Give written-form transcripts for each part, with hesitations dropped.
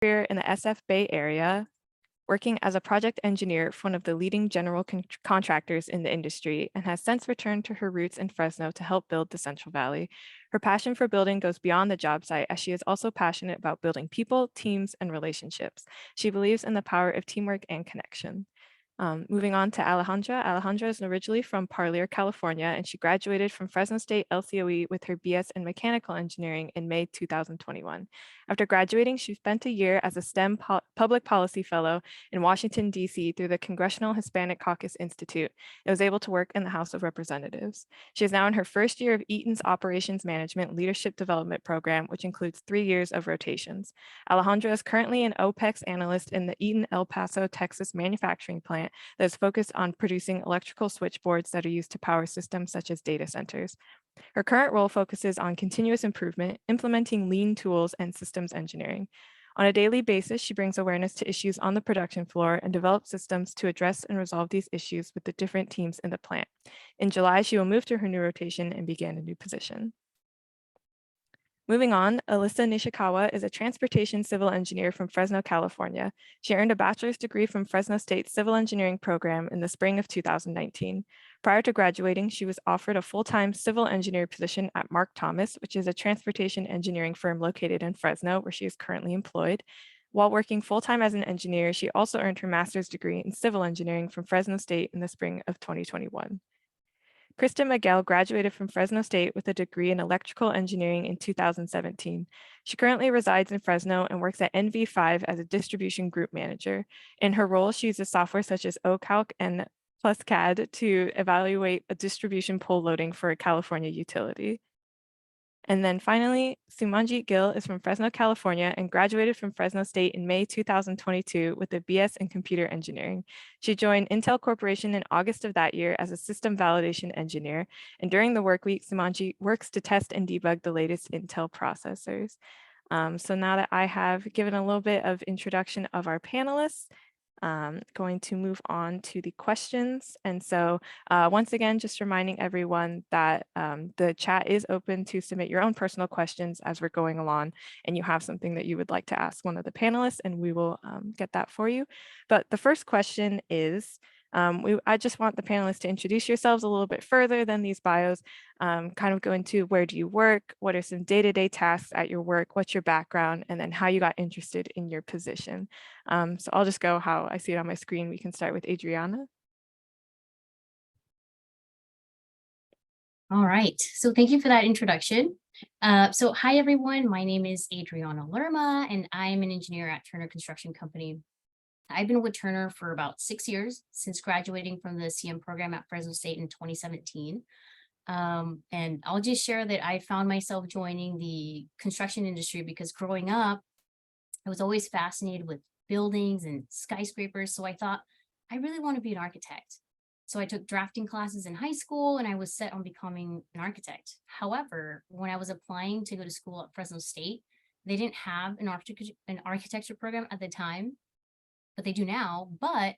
career in the SF Bay Area, working as a project engineer for one of the leading general contractors in the industry, and has since returned to her roots in Fresno to help build the Central Valley. Her passion for building goes beyond the job site, as she is also passionate about building people, teams, and relationships. She believes in the power of teamwork and connection. Moving on to Alejandra. Alejandra is originally from Parlier, California, and she graduated from Fresno State LCOE with her BS in mechanical engineering in May 2021. After graduating, she spent a year as a STEM public policy fellow in Washington, D.C. through the Congressional Hispanic Caucus Institute and was able to work in the House of Representatives. She is now in her first year of Eaton's Operations Management Leadership Development Program, which includes 3 years of rotations. Alejandra is currently an OPEX analyst in the Eaton El Paso, Texas manufacturing plant that is focused on producing electrical switchboards that are used to power systems such as data centers. Her current role focuses on continuous improvement, implementing lean tools, and systems engineering. On a daily basis, she brings awareness to issues on the production floor and develops systems to address and resolve these issues with the different teams in the plant. In July, she will move to her new rotation and begin a new position. Moving on, Alyssa Nishikawa is a transportation civil engineer from Fresno, California. She earned a bachelor's degree from Fresno State Civil Engineering program in the spring of 2019. Prior to graduating, she was offered a full-time civil engineer position at Mark Thomas, which is a transportation engineering firm located in Fresno, where she is currently employed. While working full-time as an engineer, she also earned her master's degree in civil engineering from Fresno State in the spring of 2021. Krista Miguel graduated from Fresno State with a degree in electrical engineering in 2017. She currently resides in Fresno and works at NV5 as a distribution group manager. In her role, she uses software such as OCalc and PlusCAD to evaluate a distribution pole loading for a California utility. And then finally, Sumanjit Gill is from Fresno, California, and graduated from Fresno State in May 2022 with a BS in computer engineering. She joined Intel Corporation in August of that year as a system validation engineer. And during the work week, Sumanjit works to test and debug the latest Intel processors. So now that I have given a little bit of introduction of our panelists, going to move on to the questions. And so once again, just reminding everyone that the chat is open to submit your own personal questions as we're going along, and you have something that you would like to ask one of the panelists, and we will get that for you. But the first question is, I just want the panelists to introduce yourselves a little bit further than these bios, kind of go into where do you work, what are some day-to-day tasks at your work, what's your background, and then how you got interested in your position. So I'll just go how I see it on my screen. We can start with Adriana. All right, so thank you for that introduction. So hi everyone, my name is Adriana Lerma and I am an engineer at Turner Construction Company. I've been with Turner for about 6 years since graduating from the CM program at Fresno State in 2017. And I'll just share that I found myself joining the construction industry because growing up, I was always fascinated with buildings and skyscrapers. So I thought, I really want to be an architect. So I took drafting classes in high school and I was set on becoming an architect. However, when I was applying to go to school at Fresno State, they didn't have an architecture program at the time, but they do now. But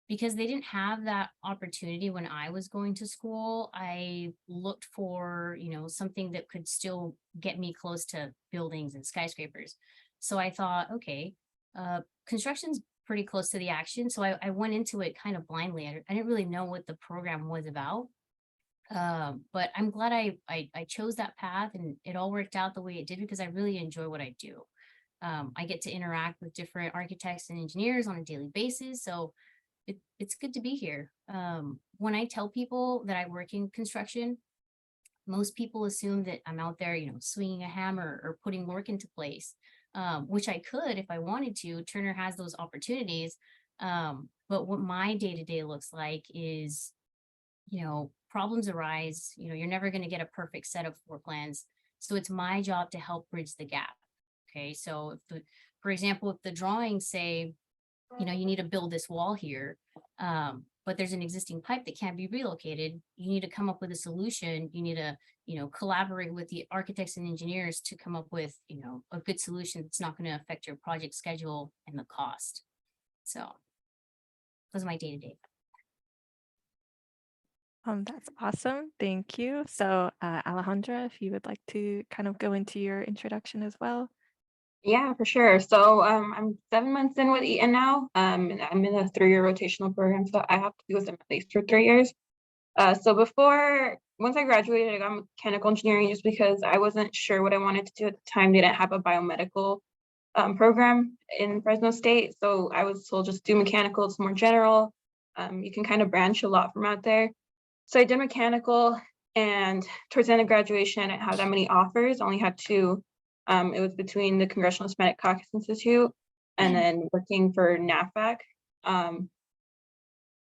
because they didn't have that opportunity when I was going to school, I looked for, something that could still get me close to buildings and skyscrapers. So I thought, okay, construction's pretty close to the action. So I went into it kind of blindly. I didn't really know what the program was about. But I'm glad I chose that path and it all worked out the way it did because I really enjoy what I do. I get to interact with different architects and engineers on a daily basis. So it's good to be here. When I tell people that I work in construction, most people assume that I'm out there, swinging a hammer or putting work into place, which I could if I wanted to. Turner has those opportunities. But what my day-to-day looks like is, problems arise. You're never going to get a perfect set of floor plans. So it's my job to help bridge the gap. Okay, so for example, if the drawings say, you need to build this wall here, but there's an existing pipe that can't be relocated, you need to come up with a solution. You need to, collaborate with the architects and engineers to come up with, a good solution that's not going to affect your project schedule and the cost. So those are my day-to-day. That's awesome. Thank you. So Alejandra, if you would like to kind of go into your introduction as well. Yeah, for sure. So I'm 7 months in with Eaton now. And I'm in a 3-year rotational program, so I have to be with them at least for 3 years. Once I graduated, I got mechanical engineering just because I wasn't sure what I wanted to do at the time. They didn't have a biomedical program in Fresno State, so I was told just do mechanical. It's more general. You can kind of branch a lot from out there. So I did mechanical, and towards the end of graduation, I didn't have that many offers. I only had two. It was between the Congressional Hispanic Caucus Institute and then working for NAFAC. Um,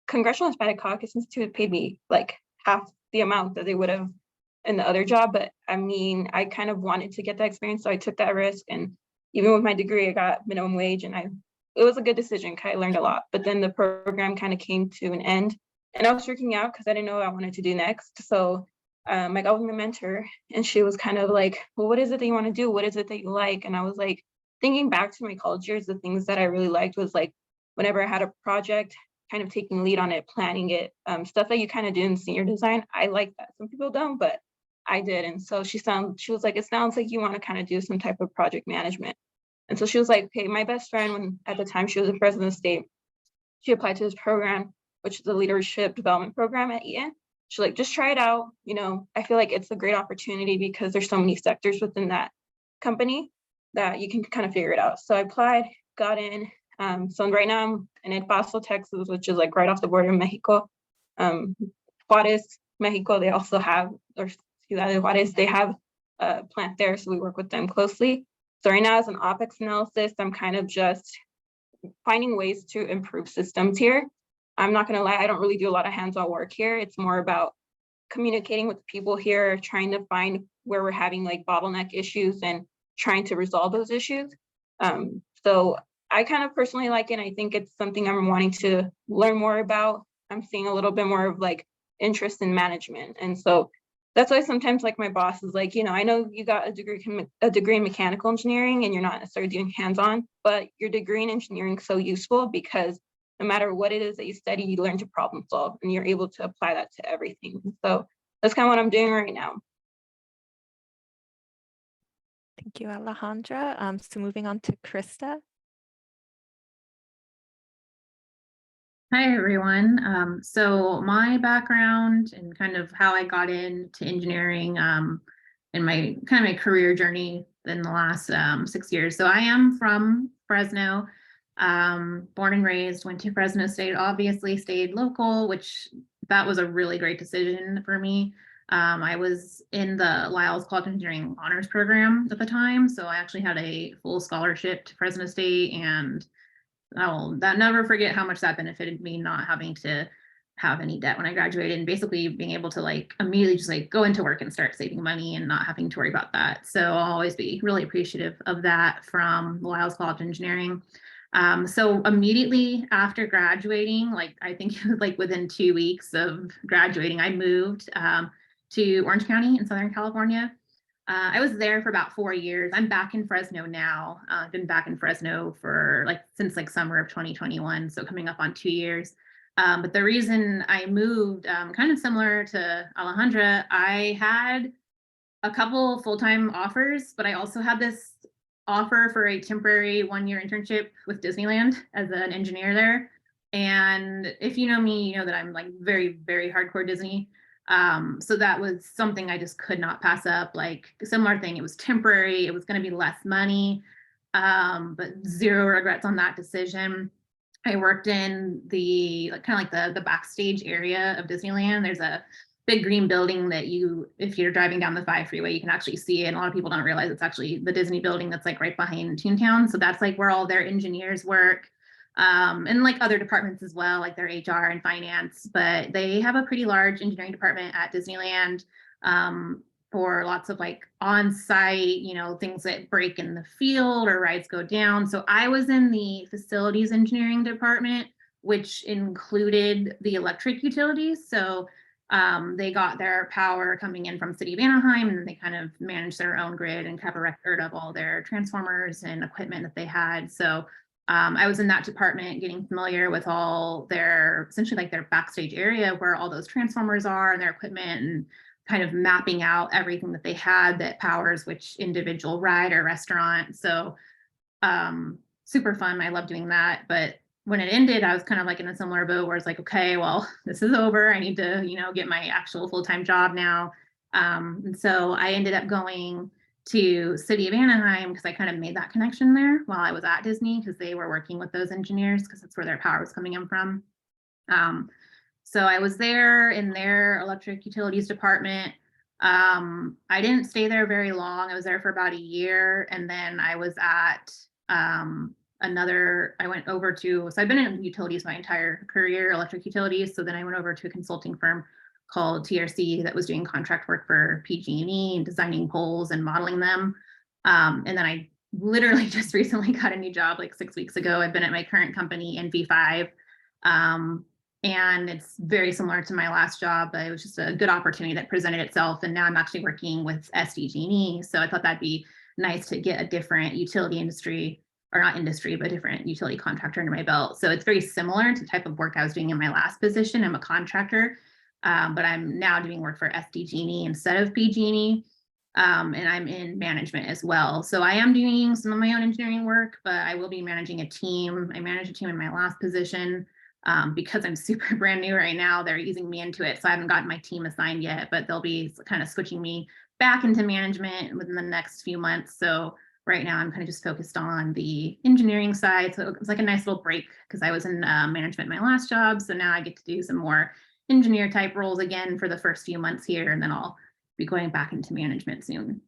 Congressional Hispanic Caucus Institute paid me like half the amount that they would have in the other job. But I mean, I kind of wanted to get that experience, so I took that risk. And even with my degree, I got minimum wage, and it was a good decision. I learned a lot. But then the program kind of came to an end, and I was freaking out because I didn't know what I wanted to do next. So I got with my mentor, and she was kind of like, "Well, what is it that you want to do? What is it that you like?" And I was like, thinking back to my college years, the things that I really liked was like whenever I had a project, kind of taking lead on it, planning it, stuff that you kind of do in senior design. I like that. Some people don't, but I did. And so she was like, it sounds like you want to kind of do some type of project management. And so she was like, okay, my best friend, when at the time she was a Fresno State, she applied to this program, which is the leadership development program at Eaton. She's like, just try it out. I feel like it's a great opportunity because there's so many sectors within that company that you can kind of figure it out. So I applied, got in. So right now I'm in El Paso, Texas, which is like right off the border of Mexico. Juarez, Mexico, they also have, or Ciudad de Juarez, they have a plant there. So we work with them closely. So right now as an OpEx analysis, I'm kind of just finding ways to improve systems here. I'm not gonna lie, I don't really do a lot of hands-on work here. It's more about communicating with people here, trying to find where we're having like bottleneck issues and trying to resolve those issues. So I kind of personally like it. I think it's something I'm wanting to learn more about. I'm seeing a little bit more of like interest in management. And so that's why sometimes like my boss is like, I know you got a degree in mechanical engineering and you're not necessarily doing hands-on, but your degree in engineering is so useful because no matter what it is that you study, you learn to problem solve and you're able to apply that to everything. So that's kind of what I'm doing right now. Thank you, Alejandra. So moving on to Krista. Hi, everyone. So my background and kind of how I got into engineering in my my career journey in the last 6 years. So I am from Fresno, born and raised, went to Fresno State, obviously stayed local, which that was a really great decision for me. I was in the Lyles College of Engineering honors program at the time. So I actually had a full scholarship to Fresno State, and I'll never forget how much that benefited me, not having to have any debt when I graduated and basically being able to like immediately just like go into work and start saving money and not having to worry about that. So I'll always be really appreciative of that from Lyles College of Engineering. So immediately after graduating, like I think it was like within 2 weeks of graduating, I moved to Orange County in Southern California. I was there for about 4 years. I'm back in Fresno now. I've been back in Fresno for since summer of 2021, so coming up on 2 years. But the reason I moved, kind of similar to Alejandra, I had a couple full-time offers, but I also had this offer for a temporary 1-year internship with Disneyland as an engineer there. And if you know me, you know that I'm like very, very hardcore Disney. So that was something I just could not pass up. Like a similar thing, it was temporary, it was going to be less money, but zero regrets on that decision. I worked in the the backstage area of Disneyland. There's a big green building that if you're driving down the 5 freeway, you can actually see it. And a lot of people don't realize it's actually the Disney building that's like right behind Toontown. So that's like where all their engineers work. And like other departments as well, like their HR and finance, but they have a pretty large engineering department at Disneyland for lots of like on-site, things that break in the field or rides go down. So I was in the facilities engineering department, which included the electric utilities. So they got their power coming in from City of Anaheim, and they kind of managed their own grid and kept a record of all their transformers and equipment that they had. So I was in that department getting familiar with all essentially like their backstage area where all those transformers are and their equipment, and kind of mapping out everything that they had that powers which individual ride or restaurant. So super fun. I love doing that. But when it ended, I was kind of like in a similar boat where it's like, okay, well, this is over. I need to, get my actual full-time job now. And so I ended up going to City of Anaheim because I kind of made that connection there while I was at Disney, because they were working with those engineers because that's where their power was coming in from. So I was there in their electric utilities department. I didn't stay there very long. I was there for about a year, and then I was at I went over to, so I've been in utilities my entire career, electric utilities. So then I went over to a consulting firm called TRC that was doing contract work for PG&E and designing poles and modeling them. And then I literally just recently got a new job like 6 weeks ago. I've been at my current company in V5. And it's very similar to my last job, but it was just a good opportunity that presented itself. And now I'm actually working with SDG&E. So I thought that'd be nice to get a different utility industry, or not industry, but different utility contractor under my belt. So it's very similar to the type of work I was doing in my last position. I'm a contractor, but I'm now doing work for SDG&E instead of PG&E. And I'm in management as well. So I am doing some of my own engineering work, but I will be managing a team. I managed a team in my last position. Because I'm super brand new right now, they're easing me into it. So I haven't gotten my team assigned yet, but they'll be kind of switching me back into management within the next few months. So right now I'm kind of just focused on the engineering side. So it was like a nice little break because I was in management my last job. So now I get to do some more engineer type roles again for the first few months here, and then I'll be going back into management soon.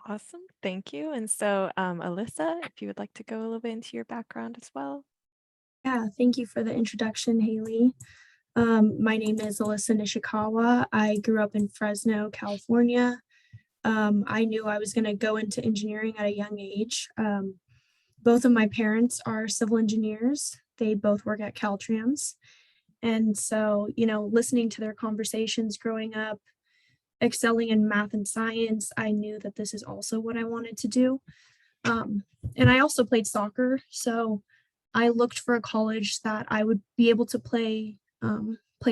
Awesome. Thank you. And so, Alyssa, if you would like to go a little bit into your background as well. Yeah, thank you for the introduction, Haley. My name is Alyssa Nishikawa. I grew up in Fresno, California. I knew I was going to go into engineering at a young age. Both of my parents are civil engineers. They both work at Caltrans. And so, listening to their conversations growing up, excelling in math and science, I knew that this is also what I wanted to do. And I also played soccer. So I looked for a college that I would be able to play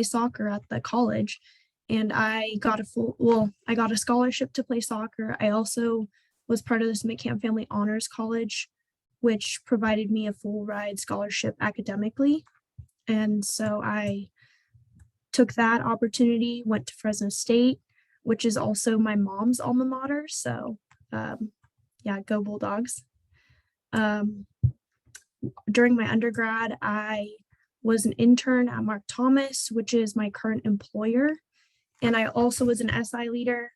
soccer at the college. And I got a scholarship to play soccer. I also was part of this McCann Family Honors College, which provided me a full ride scholarship academically. And so I took that opportunity, went to Fresno State, which is also my mom's alma mater. So go Bulldogs. During my undergrad, I was an intern at Mark Thomas, which is my current employer. And I also was an SI leader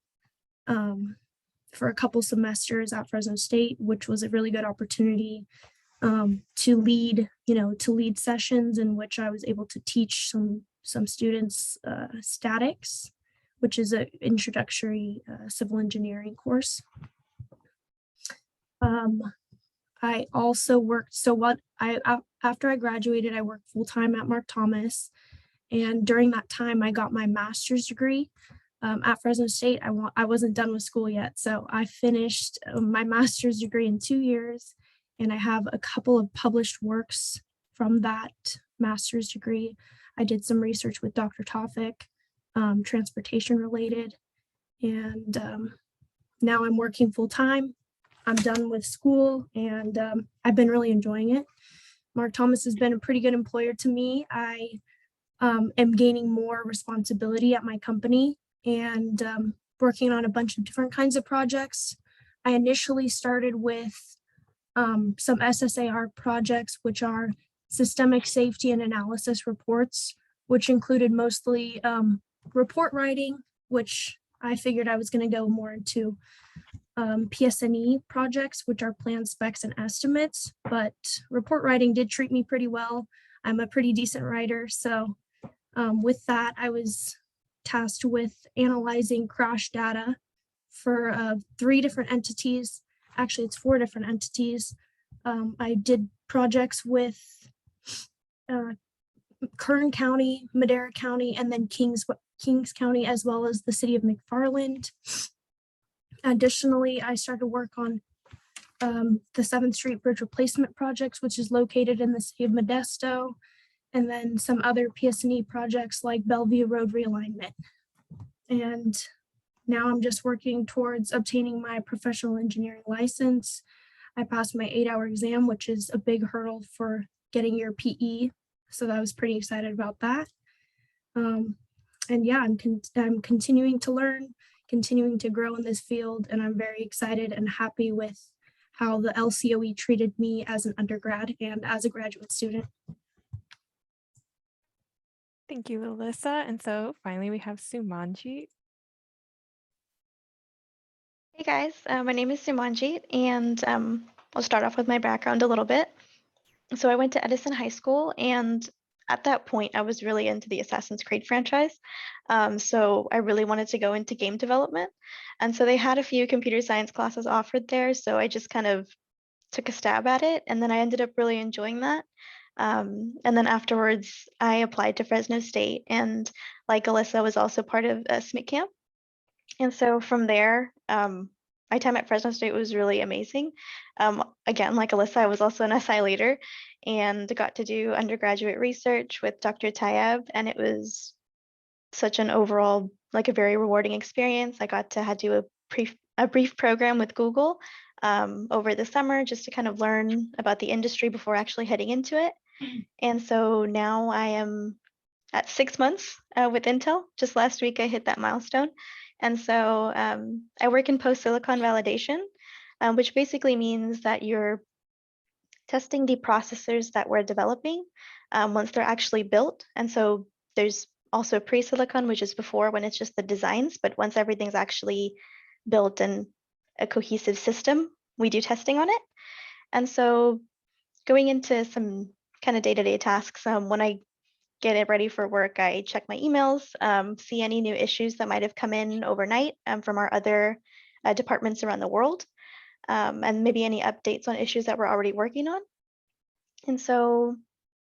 for a couple semesters at Fresno State, which was a really good opportunity to lead sessions in which I was able to teach some students statics, which is an introductory civil engineering course. I also worked, after I graduated, I worked full-time at Mark Thomas. And during that time, I got my master's degree at Fresno State. I wasn't done with school yet. So I finished my master's degree in 2 years. And I have a couple of published works from that master's degree. I did some research with Dr. Tofik, transportation related. And now I'm working full-time. I'm done with school, and I've been really enjoying it. Mark Thomas has been a pretty good employer to me. I am gaining more responsibility at my company and working on a bunch of different kinds of projects. I initially started with some SSAR projects, which are systemic safety and analysis reports, which included mostly report writing, which I figured I was going to go more into PSNE projects, which are plans, specs, and estimates, but report writing did treat me pretty well. I'm a pretty decent writer. So with that, I was tasked with analyzing crash data for 3 different entities. Actually, it's 4 different entities. I did projects with Kern County, Madera County, and then Kings County, as well as the city of McFarland. Additionally, I started work on the 7th Street Bridge Replacement Projects, which is located in the city of Modesto, and then some other PSNE projects like Bellevue Road Realignment. And now I'm just working towards obtaining my professional engineering license. I passed my 8-hour exam, which is a big hurdle for getting your PE. So I was pretty excited about that. And yeah, I'm continuing to learn, continuing to grow in this field, and I'm very excited and happy with how the LCOE treated me as an undergrad and as a graduate student. Thank you, Alyssa. And so finally we have Sumanji. Hey guys, my name is Sumanjit, and I'll start off with my background a little bit. So I went to Edison High School, and at that point, I was really into the Assassin's Creed franchise. So I really wanted to go into game development. And so they had a few computer science classes offered there. So I just kind of took a stab at it, and then I ended up really enjoying that. And then afterwards, I applied to Fresno State, and like Alyssa was also part of a SMIC camp. And so from there, my time at Fresno State was really amazing. Again, like Alyssa, I was also an SI leader and got to do undergraduate research with Dr. Tayeb, and it was such an overall, like a very rewarding experience. I got to do a brief program with Google over the summer just to kind of learn about the industry before actually heading into it. And so now I am at 6 months with Intel. Just last week, I hit that milestone. And so I work in post-silicon validation, which basically means that you're testing the processors that we're developing once they're actually built. And so there's also pre-silicon, which is before when it's just the designs, but once everything's actually built in a cohesive system, we do testing on it. And so going into some kind of day-to-day tasks, when I get it ready for work, I check my emails, see any new issues that might have come in overnight from our other departments around the world, and maybe any updates on issues that we're already working on. And so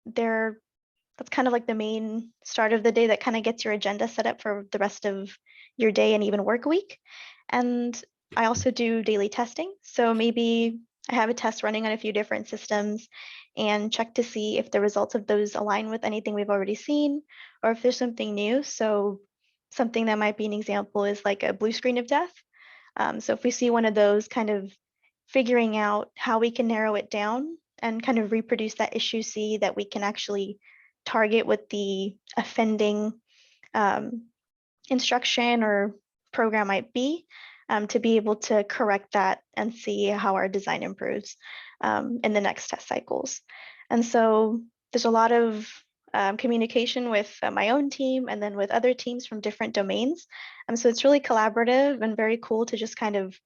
that's kind of like the main start of the day that kind of gets your agenda set up for the rest of your day and even work week. And I also do daily testing. So maybe I have a test running on a few different systems and check to see if the results of those align with anything we've already seen or if there's something new. So something that might be an example is like a blue screen of death. So if we see one of those, kind of figuring out how we can narrow it down and kind of reproduce that issue C that we can actually target with the offending instruction or program might be, to be able to correct that and see how our design improves in the next test cycles. And so there's a lot of communication with my own team and then with other teams from different domains. So it's really collaborative and very cool to just kind of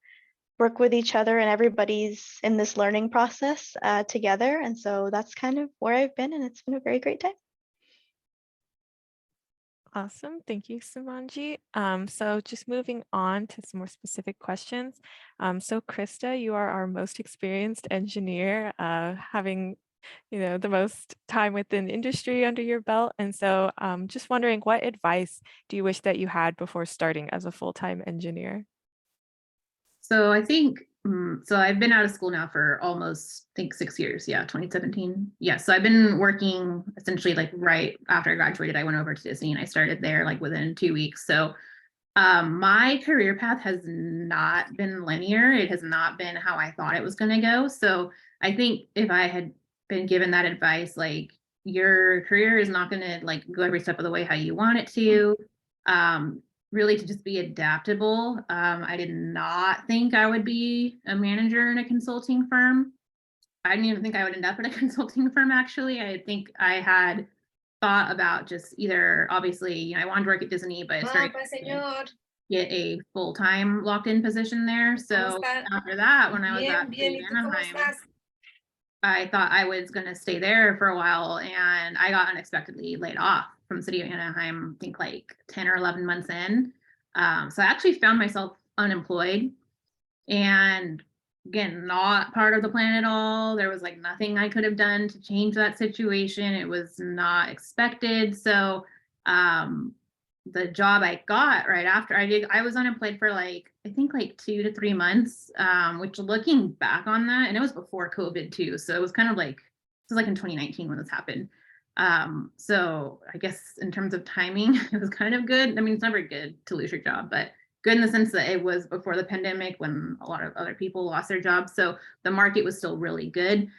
work with each other, and everybody's in this learning process together. And so that's kind of where I've been, and it's been a very great time. Awesome. Thank you, Sumanji. So just moving on to some more specific questions. So Krista, you are our most experienced engineer, having the most time within the industry under your belt. And so just wondering, what advice do you wish that you had before starting as a full-time engineer? So I think, so I've been out of school now for almost, I think 6 years. Yeah, 2017. Yeah, so I've been working essentially like right after I graduated, I went over to Disney and I started there like within 2 weeks. So my career path has not been linear. It has not been how I thought it was going to go. So I think if I had been given that advice, like your career is not going to like go every step of the way how you want it to. Really to just be adaptable. I did not think I would be a manager in a consulting firm. I didn't even think I would end up at a consulting firm, actually. I think I had thought about just either, obviously, I wanted to work at Disney, but it's very get a full-time locked-in position there. So after that, when I was at Anaheim, I thought I was going to stay there for a while, and I got unexpectedly laid off from City of Anaheim, I think like 10 or 11 months in. So I actually found myself unemployed, and again, not part of the plan at all. There was like nothing I could have done to change that situation. It was not expected. So the job I got right after I was unemployed for like, I think like 2 to 3 months, which looking back on that, and it was before COVID too. So it was kind of like, it was like in 2019 when this happened. So I guess in terms of timing, it was kind of good. I mean, it's never good to lose your job, but good in the sense that it was before the pandemic when a lot of other people lost their jobs. So the market was still really good.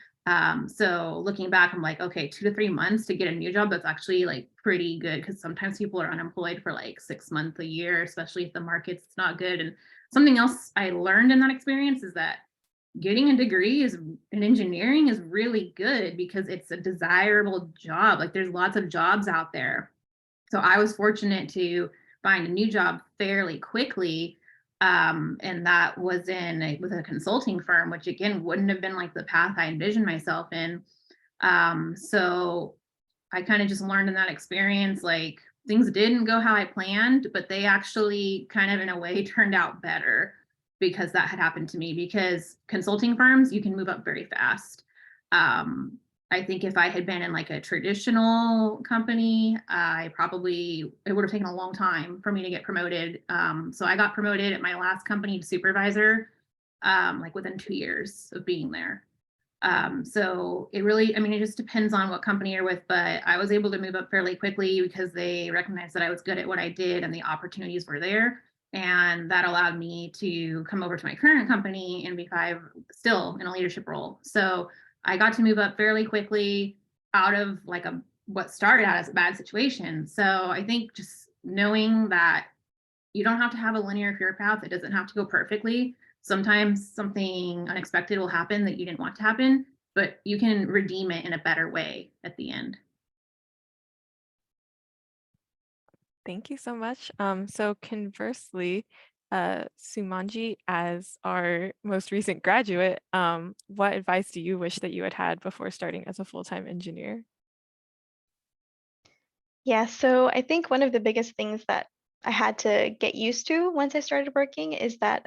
So looking back, I'm like, okay, 2 to 3 months to get a new job, that's actually like pretty good, because sometimes people are unemployed for like 6 months, a year, especially if the market's not good. And something else I learned in that experience is that getting a degree is in engineering is really good because it's a desirable job. Like there's lots of jobs out there. So I was fortunate to find a new job fairly quickly. And that was with a consulting firm, which again wouldn't have been like the path I envisioned myself in. So I kind of just learned in that experience, like things didn't go how I planned, but they actually kind of in a way turned out better because that had happened to me. Because consulting firms, you can move up very fast. I think if I had been in like a traditional company, it would have taken a long time for me to get promoted. So I got promoted at my last company to supervisor, like within 2 years of being there. So it really, I mean, it just depends on what company you're with, but I was able to move up fairly quickly because they recognized that I was good at what I did and the opportunities were there. And that allowed me to come over to my current company and be still in a leadership role. So I got to move up fairly quickly out of like what started out as a bad situation. So I think just knowing that you don't have to have a linear career path. It doesn't have to go perfectly. Sometimes something unexpected will happen that you didn't want to happen, but you can redeem it in a better way at the end. Thank you so much. So conversely, Sumanji, as our most recent graduate, what advice do you wish that you had had before starting as a full-time engineer? Yeah, so I think one of the biggest things that I had to get used to once I started working is that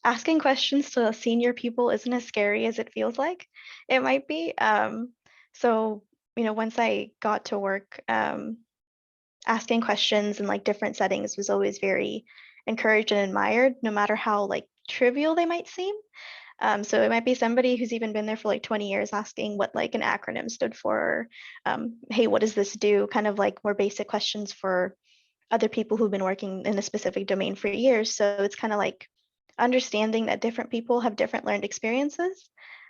asking questions to senior people isn't as scary as it feels like it might be. So, once I got to work, asking questions in like different settings was always very encouraged and admired, no matter how like trivial they might seem. So it might be somebody who's even been there for like 20 years asking what like an acronym stood for, hey, what does this do? Kind of like more basic questions for other people who've been working in a specific domain for years. So it's kind of like understanding that different people have different learned experiences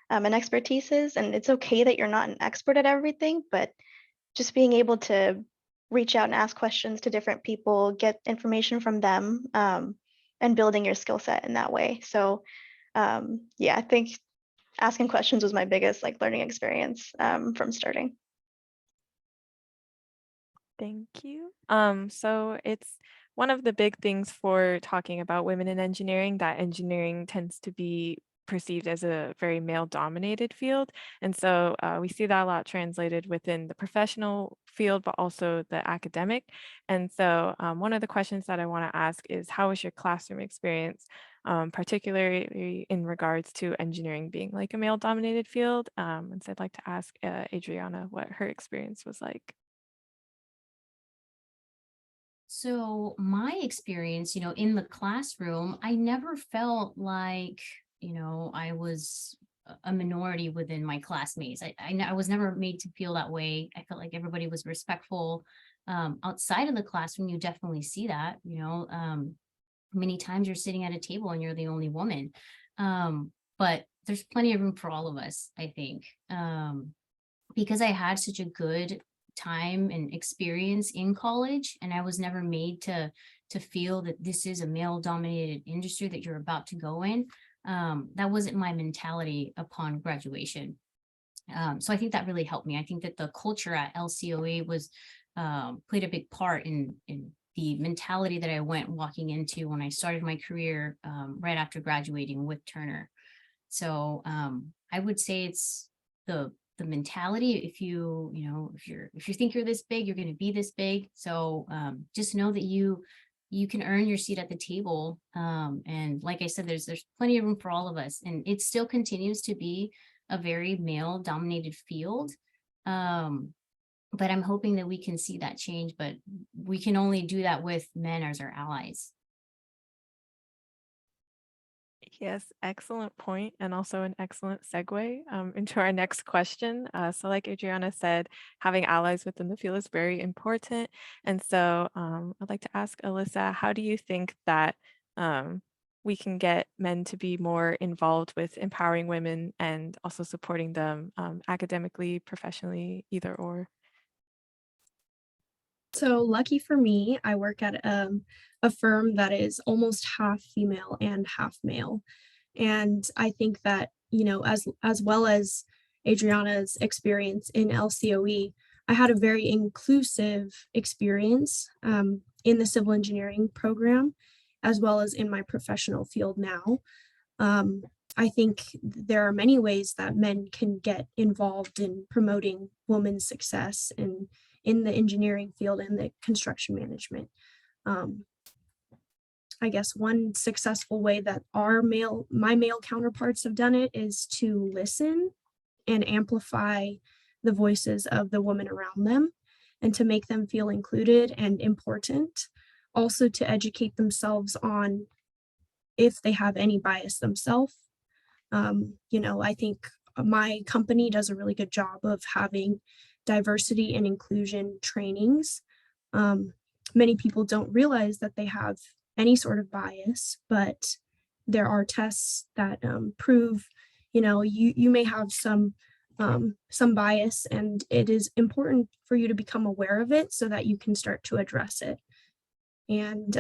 and expertises, and it's okay that you're not an expert at everything, but just being able to reach out and ask questions to different people, get information from them, and building your skill set in that way. So yeah, I think asking questions was my biggest like learning experience from starting. Thank you. So it's one of the big things for talking about women in engineering, that engineering tends to be perceived as a very male-dominated field. And so we see that a lot translated within the professional field, but also the academic. And so one of the questions that I want to ask is, how was your classroom experience, particularly in regards to engineering being like a male-dominated field? And so I'd like to ask Adriana what her experience was like. So my experience, in the classroom, I never felt like, I was a minority within my classmates. I was never made to feel that way. I felt like everybody was respectful. Outside of the classroom, you definitely see that, many times you're sitting at a table and you're the only woman. But there's plenty of room for all of us, I think. Because I had such a good time and experience in college, and I was never made to feel that this is a male dominated industry that you're about to go in. That wasn't my mentality upon graduation. So I think that really helped me. I think that the culture at LCOE was played a big part in the mentality that I went walking into when I started my career right after graduating with Turner. So I would say it's the mentality. If you think you're this big, you're going to be this big. So just know that you can earn your seat at the table. And like I said, there's plenty of room for all of us, and it still continues to be a very male dominated field. But I'm hoping that we can see that change, but we can only do that with men as our allies. Yes, excellent point, and also an excellent segue into our next question. So, like Adriana said, having allies within the field is very important. And so, I'd like to ask Alyssa, how do you think that we can get men to be more involved with empowering women and also supporting them academically, professionally, either or? So lucky for me, I work at a firm that is almost half female and half male. And I think that, you know, as well as Adriana's experience in LCOE, I had a very inclusive experience in the civil engineering program, as well as in my professional field now. Um, I think there are many ways that men can get involved in promoting women's success in the engineering field and the construction management. Um, I guess one successful way that my male counterparts have done it is to listen and amplify the voices of the women around them and to make them feel included and important. Also to educate themselves on if they have any bias themselves. You know, I think my company does a really good job of having diversity and inclusion trainings. Many people don't realize that they have any sort of bias, but there are tests that prove, you know, you may have some bias, and it is important for you to become aware of it so that you can start to address it. And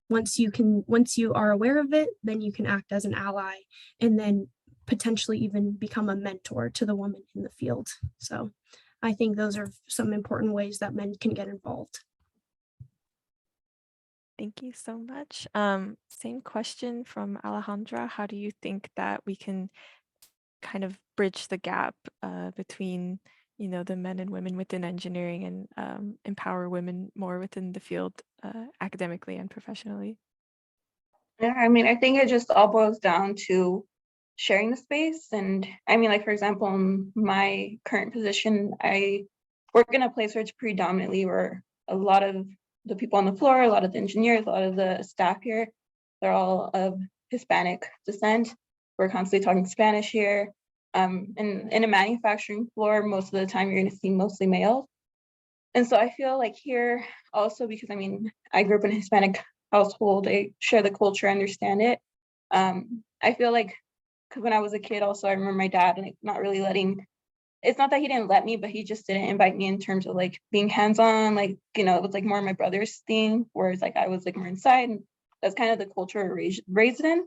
once you are aware of it, then you can act as an ally and then potentially even become a mentor to the woman in the field. So I think those are some important ways that men can get involved. Thank you so much. Same question from Alejandra. How do you think that we can kind of bridge the gap between, you know, the men and women within engineering and empower women more within the field academically and professionally? Yeah, I mean, I think it just all boils down to sharing the space. And I mean, like, for example, in my current position, I work in a place where it's predominantly where a lot of the people on the floor, a lot of the engineers, a lot of the staff here, they're all of Hispanic descent. We're constantly talking Spanish here. And in a manufacturing floor, most of the time you're going to see mostly males. And so I feel like here also, because I mean, I grew up in a Hispanic household, I share the culture, I understand it. I feel like, because when I was a kid also, I remember my dad like not really letting, it's not that he didn't let me, but he just didn't invite me in terms of like being hands-on, like, you know, it was like more my brother's thing, whereas like I was like more inside, and that's kind of the culture I raised in.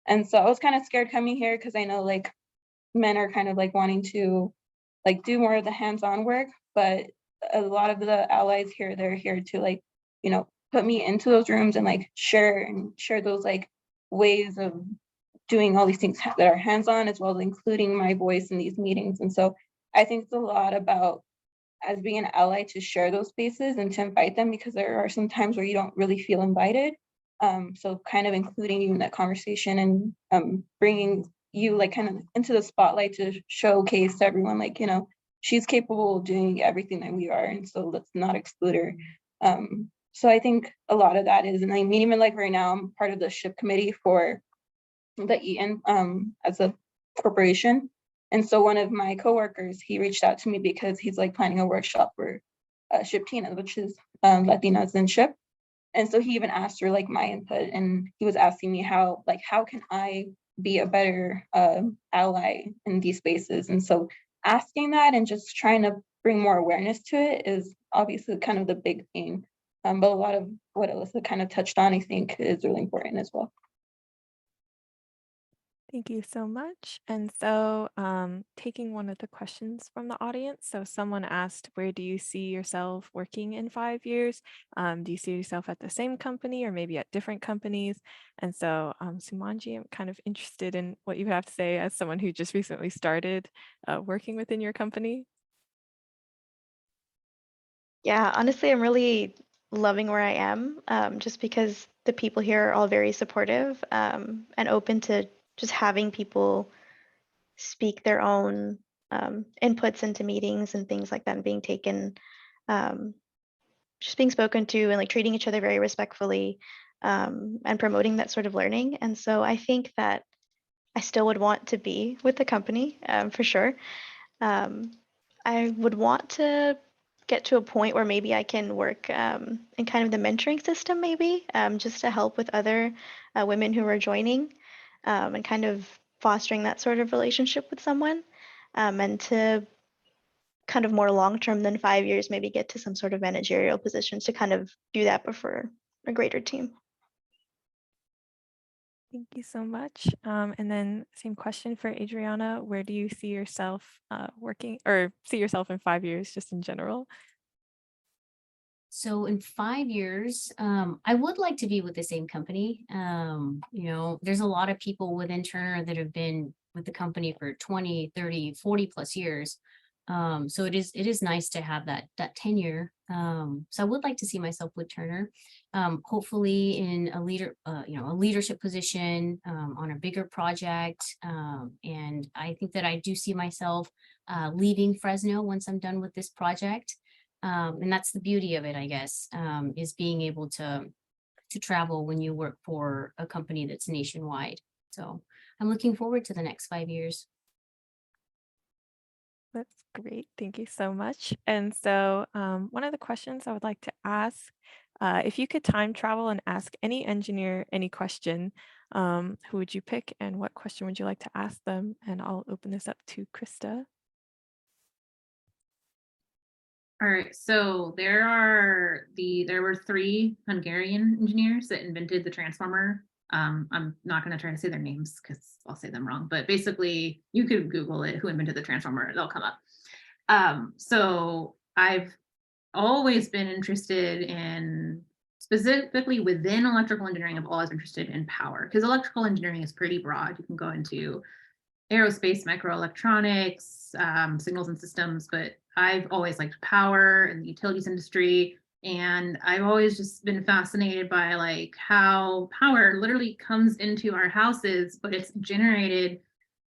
And so I was kind of scared coming here because I know like men are kind of like wanting to like do more of the hands-on work, but a lot of the allies here, they're here to like, you know, put me into those rooms and like share those like ways of doing all these things that are hands-on, as well as including my voice in these meetings. And so I think it's a lot about as being an ally to share those spaces and to invite them, because there are some times where you don't really feel invited. So kind of including you in that conversation and bringing you like kind of into the spotlight to showcase to everyone, like, you know, she's capable of doing everything that we are, and so let's not exclude her. So I think a lot of that is, and I mean, even like right now, I'm part of the SHIP committee for the Eaton as a corporation. And so one of my coworkers, he reached out to me because he's like planning a workshop for SHIP Tina, which is Latinas in SHIP. And so he even asked for like my input, and he was asking me how can I be a better ally in these spaces. And so asking that and just trying to bring more awareness to it is obviously kind of the big thing. But a lot of what Alyssa kind of touched on, I think, is really important as well. Thank you so much. And so, taking one of the questions from the audience. So, someone asked, where do you see yourself working in 5 years? Do you see yourself at the same company or maybe at different companies? And so, Sumanji, I'm kind of interested in what you have to say as someone who just recently started working within your company. Yeah, honestly, I'm really loving where I am, just because the people here are all very supportive, and open to just having people speak their own inputs into meetings and things like that, and being taken, um, just being spoken to and like treating each other very respectfully. and promoting that sort of learning. And so I think that I still would want to be with the company for sure. I would want to get to a point where maybe I can work in kind of the mentoring system, maybe just to help with other women who are joining and kind of fostering that sort of relationship with someone, and to kind of more long term than 5 years, maybe get to some sort of managerial positions to kind of do that, but for a greater team. Thank you so much. And then same question for Adriana. Where do you see yourself working, or see yourself in 5 years, just in general? So in 5 years, I would like to be with the same company. There's a lot of people within Turner that have been with the company for 20, 30, 40 plus years. So it is nice to have that tenure. So I would like to see myself with Turner, hopefully in a leadership position on a bigger project. And I think that I do see myself leaving Fresno once I'm done with this project. And that's the beauty of it, I guess, is being able to travel when you work for a company that's nationwide. So I'm looking forward to the next 5 years. That's great. Thank you so much. And so one of the questions I would like to ask, if you could time travel and ask any engineer any question, who would you pick and what question would you like to ask them? And I'll open this up to Krista. All right, so there were 3 Hungarian engineers that invented the transformer. I'm not going to try to say their names because I'll say them wrong, but basically you could Google it, who invented the transformer, they'll come up. So I've always been interested in, specifically within electrical engineering, I've always been interested in power, because electrical engineering is pretty broad. You can go into aerospace, microelectronics, signals and systems, but I've always liked power and the utilities industry. And I've always just been fascinated by like how power literally comes into our houses, but it's generated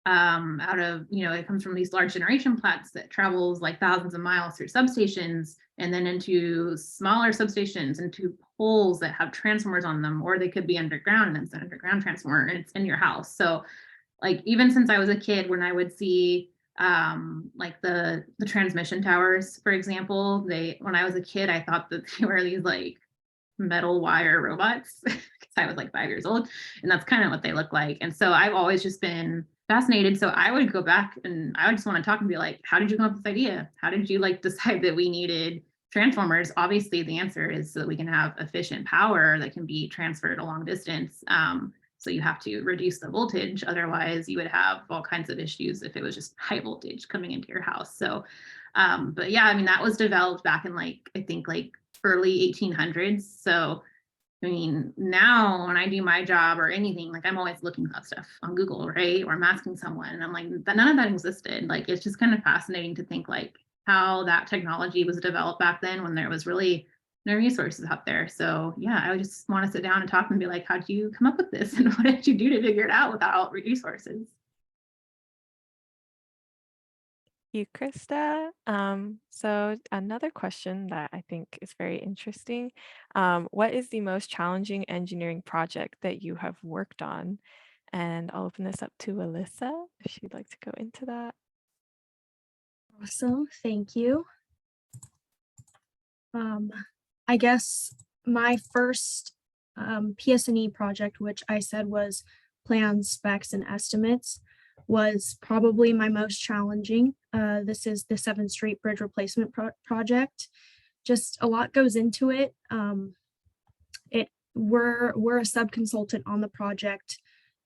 out of, it comes from these large generation plants that travels like thousands of miles through substations and then into smaller substations, into poles that have transformers on them, or they could be underground, and it's an underground transformer and it's in your house. So like even since I was a kid, when I would see like the transmission towers, for example, when I was a kid, I thought that they were these like metal wire robots because I was like 5 years old, and that's kind of what they look like. And so I've always just been fascinated. So I would go back and I would just want to talk and be like, how did you come up with this idea? How did you like decide that we needed transformers? Obviously the answer is so that we can have efficient power that can be transferred a long distance. So you have to reduce the voltage. Otherwise you would have all kinds of issues if it was just high voltage coming into your house. So, but yeah, I mean, that was developed back in like, I think like early 1800s. So, I mean, now when I do my job or anything, like I'm always looking up stuff on Google, right? Or I'm asking someone and I'm like, none of that existed. Like, it's just kind of fascinating to think like how that technology was developed back then when there was really no resources out there. So yeah, I would just want to sit down and talk and be like, how did you come up with this? And what did you do to figure it out without resources? You, Krista. So another question that I think is very interesting. What is the most challenging engineering project that you have worked on? And I'll open this up to Alyssa if she'd like to go into that. Awesome, thank you. I guess my first PS&E project, which I said was plans, specs, and estimates, was probably my most challenging. This is the 7th Street Bridge Replacement project. Just a lot goes into it. We're a sub-consultant on the project.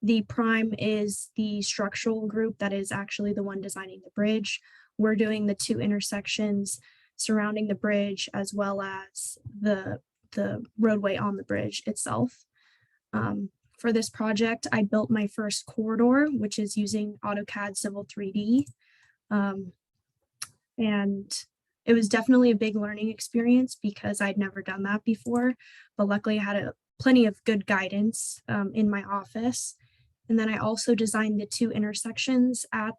The prime is the structural group that is actually the one designing the bridge. We're doing the 2 intersections surrounding the bridge, as well as the roadway on the bridge itself. For this project, I built my first corridor, which is using AutoCAD Civil 3D. And it was definitely a big learning experience because I'd never done that before, but luckily I had plenty of good guidance in my office. And then I also designed the 2 intersections at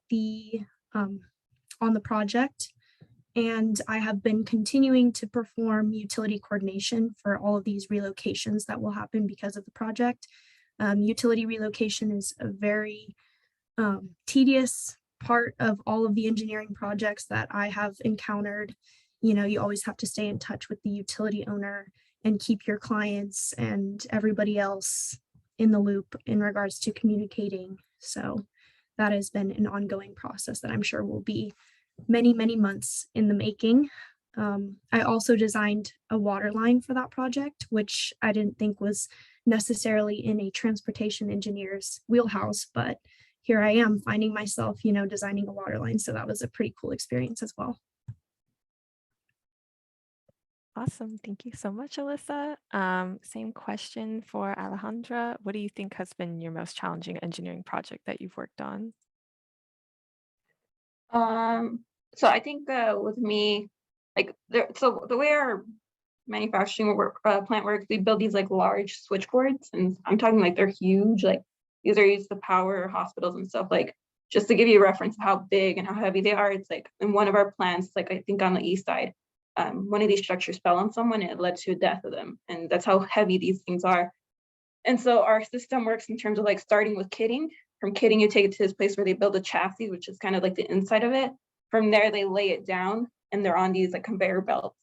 on the project. And I have been continuing to perform utility coordination for all of these relocations that will happen because of the project. Utility relocation is a very tedious part of all of the engineering projects that I have encountered. You know, you always have to stay in touch with the utility owner and keep your clients and everybody else in the loop in regards to communicating. So that has been an ongoing process that I'm sure will be many, many months in the making. I also designed a water line for that project, which I didn't think was necessarily in a transportation engineer's wheelhouse, but here I am finding myself, you know, designing a water line. So that was a pretty cool experience as well. Awesome. Thank you so much, Alyssa. Same question for Alejandra. What do you think has been your most challenging engineering project that you've worked on? So I think with me, like so the way our manufacturing plant works, we build these like large switchboards, and I'm talking like they're huge. Like these are used to power hospitals and stuff. Like just to give you a reference of how big and how heavy they are, it's like in one of our plants, like I think on the east side, one of these structures fell on someone and it led to the death of them, and that's how heavy these things are. And so our system works in terms of like starting with kitting. From kitting, you take it to this place where they build a chassis, which is kind of like the inside of it. From there, they lay it down, and they're on these like conveyor belts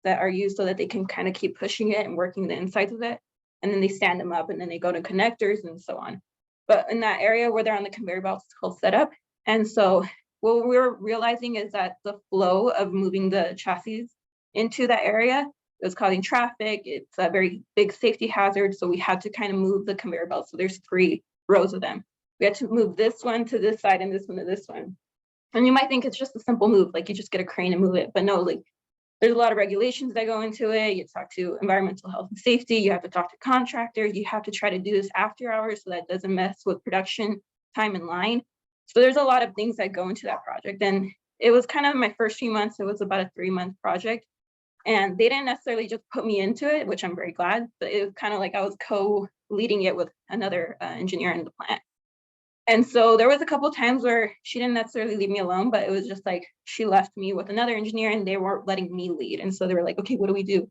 that are used so that they can kind of keep pushing it and working the insides of it. And then they stand them up, and then they go to connectors and so on. But in that area where they're on the conveyor belts, it's called setup. And so what we're realizing is that the flow of moving the chassis into that area was causing traffic. It's a very big safety hazard. So we had to kind of move the conveyor belts. So there's 3 rows of them. We had to move this one to this side and this one to this one. And you might think it's just a simple move, like you just get a crane and move it, but no, like there's a lot of regulations that go into it. You talk to environmental health and safety, you have to talk to contractors, you have to try to do this after hours so that doesn't mess with production time in line. So there's a lot of things that go into that project. And it was kind of my first few months, it was about a 3-month project. And they didn't necessarily just put me into it, which I'm very glad, but it was kind of like I was co-leading it with another engineer in the plant. And so there was a couple of times where she didn't necessarily leave me alone, but it was just like she left me with another engineer and they weren't letting me lead. And so they were like, okay, what do we do?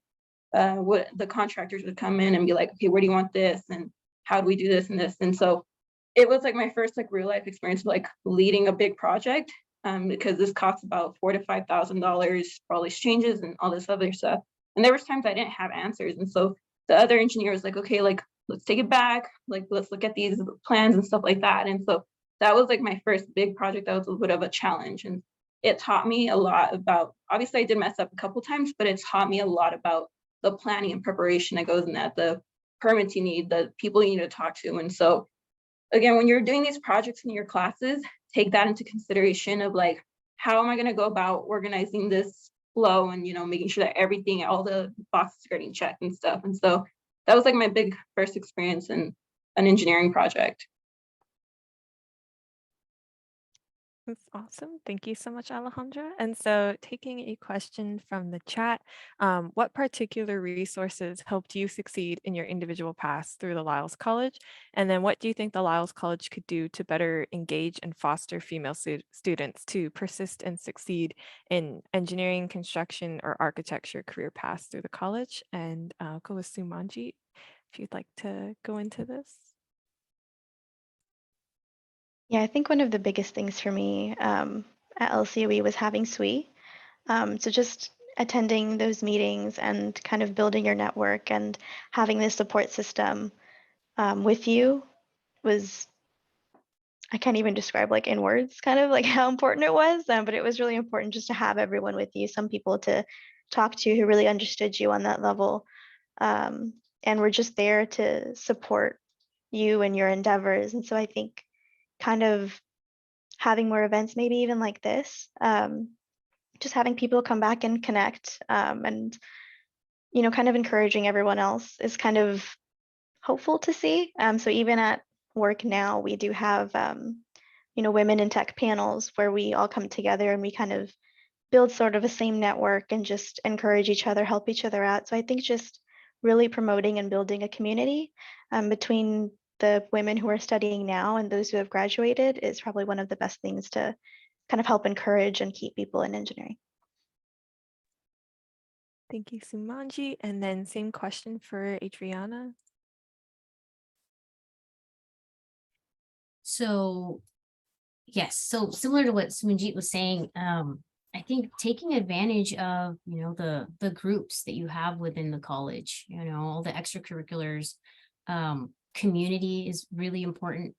What the contractors would come in and be like, okay, where do you want this? And how do we do this and this? And so it was like my first like real life experience of like leading a big project, because this costs about $4,000 to $5,000 for all these changes and all this other stuff. And there was times I didn't have answers. And so the other engineer was like, okay, like let's take it back, like let's look at these plans and stuff like that. And so that was like my first big project that was a little bit of a challenge, and it taught me a lot about, obviously I did mess up a couple times, but it taught me a lot about the planning and preparation that goes in that, the permits you need, the people you need to talk to. And so again, when you're doing these projects in your classes, take that into consideration of like, how am I going to go about organizing this flow and, you know, making sure that everything, all the boxes are getting checked and stuff. And so that was like my big first experience in an engineering project. That's awesome. Thank you so much, Alejandra. And so taking a question from the chat, what particular resources helped you succeed in your individual paths through the Lyles College? And then what do you think the Lyles College could do to better engage and foster female students to persist and succeed in engineering, construction, or architecture career paths through the college? And I'll go with Sumanjit, if you'd like to go into this. Yeah, I think one of the biggest things for me at LCOE was having SWE. So just attending those meetings and kind of building your network and having this support system with you was, I can't even describe like in words kind of like how important it was, but it was really important just to have everyone with you, some people to talk to who really understood you on that level, and were just there to support you and your endeavors. And so I think kind of having more events, maybe even like this, just having people come back and connect, and, you know, kind of encouraging everyone else is kind of hopeful to see. So even at work now, we do have, you know, women in tech panels where we all come together and we kind of build sort of a same network and just encourage each other, help each other out. So I think just really promoting and building a community between the women who are studying now and those who have graduated is probably one of the best things to kind of help encourage and keep people in engineering. Thank you, Sumanji. And then same question for Adriana. So yes, so similar to what Sumanjit was saying, I think taking advantage of, the groups that you have within the college, all the extracurriculars, community is really important.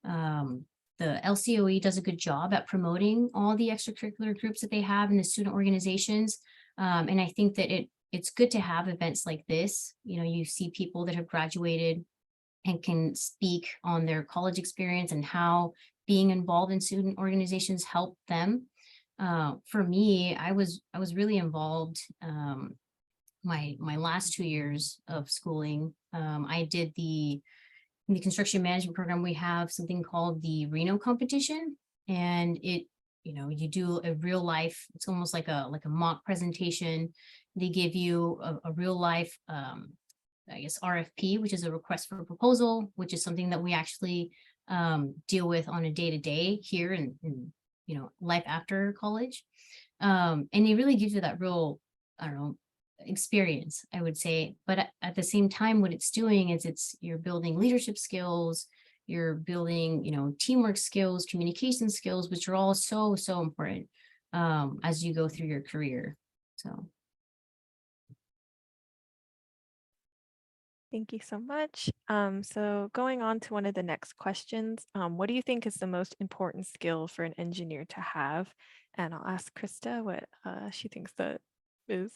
The LCOE does a good job at promoting all the extracurricular groups that they have in the student organizations. And I think that it's good to have events like this. You see people that have graduated and can speak on their college experience and how being involved in student organizations helped them. For me, I was really involved my last 2 years of schooling. I did in the construction management program, we have something called the Reno competition, and you do a real life, it's almost like a mock presentation. They give you a real life I guess RFP, which is a request for a proposal, which is something that we actually deal with on a day-to-day here in life after college. And it really gives you that real, I don't know, experience, I would say. But at the same time, what it's doing is you're building leadership skills, you're building, teamwork skills, communication skills, which are all so, so important as you go through your career. So. Thank you so much. So going on to one of the next questions, what do you think is the most important skill for an engineer to have? And I'll ask Krista what she thinks that is.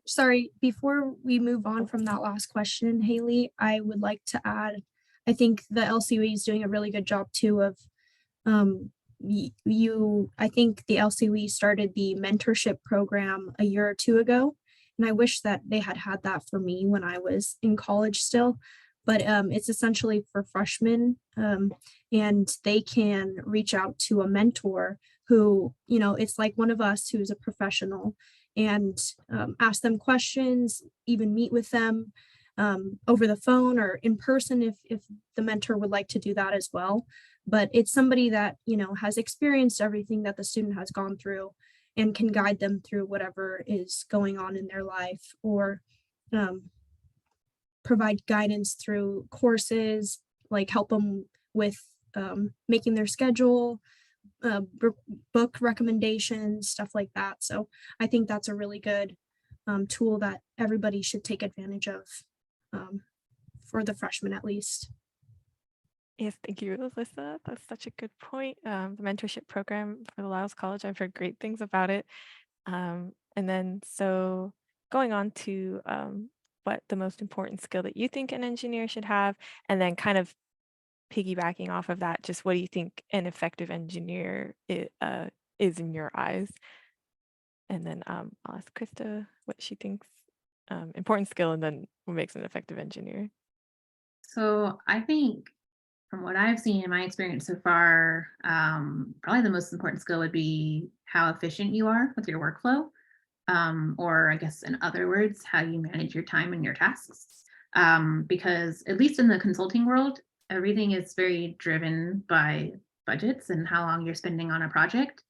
Sorry, before we move on from that last question, Haley, I would like to add, I think the LCOE is doing a really good job too of I think the LCOE started the mentorship program a year or two ago. And I wish that they had that for me when I was in college still, but it's essentially for freshmen, and they can reach out to a mentor who, it's like one of us who's a professional, and ask them questions, even meet with them over the phone or in person if the mentor would like to do that as well. But it's somebody that, has experienced everything that the student has gone through and can guide them through whatever is going on in their life, or provide guidance through courses, like help them with making their schedule, book recommendations, stuff like that. So I think that's a really good tool that everybody should take advantage of, for the freshmen at least. Yes, thank you, Alyssa. That's such a good point. The mentorship program for the Lyles College, I've heard great things about it. And then so going on to what the most important skill that you think an engineer should have, and then kind of piggybacking off of that, just what do you think an effective engineer is in your eyes? And then I'll ask Krista what she thinks important skill, and then what makes an effective engineer. So I think from what I've seen in my experience so far, probably the most important skill would be how efficient you are with your workflow, or I guess in other words, how you manage your time and your tasks. Because at least in the consulting world, everything is very driven by budgets and how long you're spending on a project,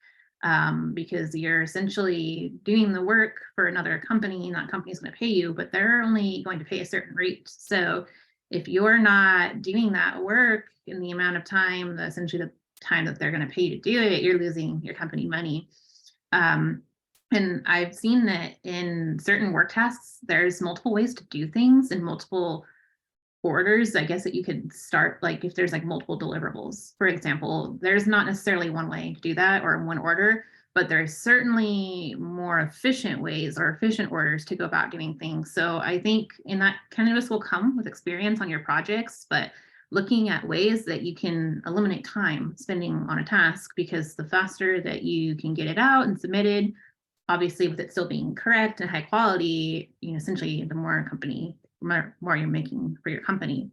because you're essentially doing the work for another company, and that company's going to pay you, but they're only going to pay a certain rate. So if you're not doing that work in the amount of time, essentially the time that they're going to pay you to do it, you're losing your company money. And I've seen that in certain work tasks, there's multiple ways to do things and multiple orders, I guess, that you could start, like if there's like multiple deliverables, for example, there's not necessarily one way to do that or one order, but there's certainly more efficient ways or efficient orders to go about doing things. So I think in that kind of this will come with experience on your projects, but looking at ways that you can eliminate time spending on a task, because the faster that you can get it out and submitted, obviously with it still being correct and high quality, essentially the more you're making for your company.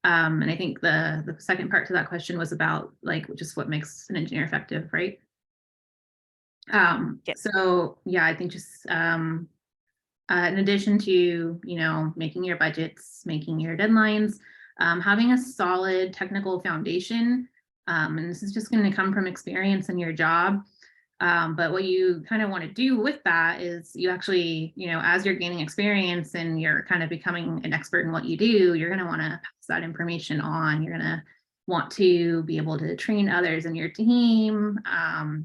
And I think the second part to that question was about like just what makes an engineer effective, right? Yes. So yeah, I think just in addition to making your budgets, making your deadlines, having a solid technical foundation, and this is just going to come from experience in your job. But what you kind of want to do with that is you actually, as you're gaining experience and you're kind of becoming an expert in what you do, you're going to want to pass that information on. You're going to want to be able to train others in your team,